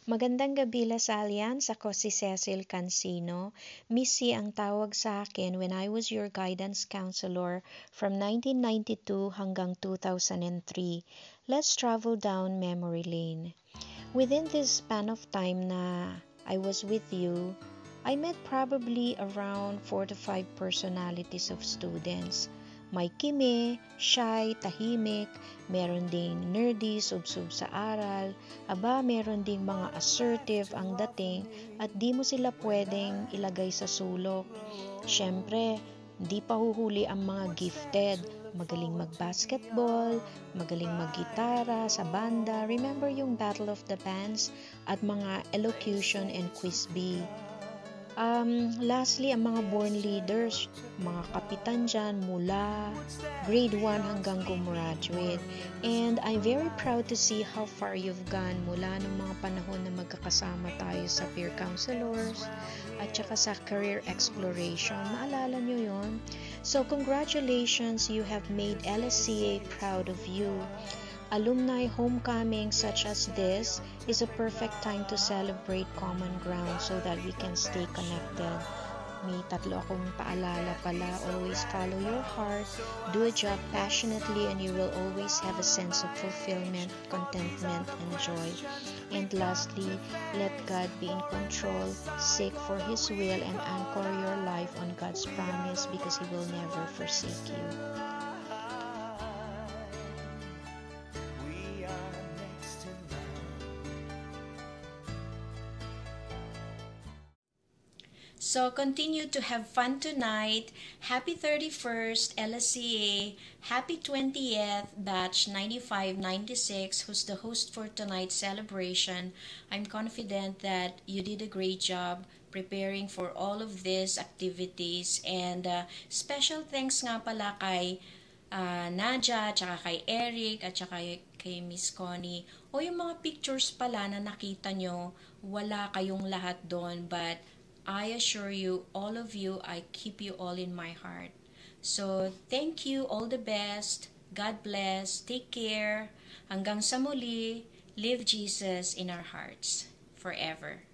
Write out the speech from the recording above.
Magandang gabi, Las Alliance. Ako si Cecil Cancino. Missy ang tawag sa akin when I was your guidance counselor from 1992 hanggang 2003. Let's travel down memory lane. Within this span of time na I was with you, I met probably around 4 to 5 personalities of students. May kimi, shy, tahimik, meron ding nerdy, sub-sub sa aral, meron ding mga assertive ang dating at di mo sila pwedeng ilagay sa sulok. Siyempre, di pa huhuli ang mga gifted, magaling mag-basketball, magaling mag-gitara sa banda, remember yung Battle of the Bands, at mga elocution and quiz bee. Lastly, ang mga born leaders, mga kapitan dyan mula grade 1 hanggang gumraduate. And I'm very proud to see how far you've gone mula ng mga panahon na magkakasama tayo sa peer counselors at saka sa career exploration. Maalala nyo yon? So, congratulations, you have made LSCA proud of you. Alumni homecoming such as this is a perfect time to celebrate common ground so that we can stay connected. May tatlo akong paalala pala. Always follow your heart, do a job passionately, and you will always have a sense of fulfillment, contentment, and joy. And lastly, let God be in control, seek for His will, and anchor your life on God's promise because He will never forsake you. So continue to have fun tonight. Happy 31st LSCA. Happy 20th batch 95-96 who's the host for tonight's celebration. I'm confident that you did a great job preparing for all of these activities. And special thanks nga pala kay Nadia, tsaka kay Eric, at tsaka kay Miss Connie. O yung mga pictures pala na nakita nyo, wala kayong lahat doon, but I assure you, all of you, I keep you all in my heart. So, thank you, all the best. God bless. Take care. Hanggang sa muli, live Jesus in our hearts forever.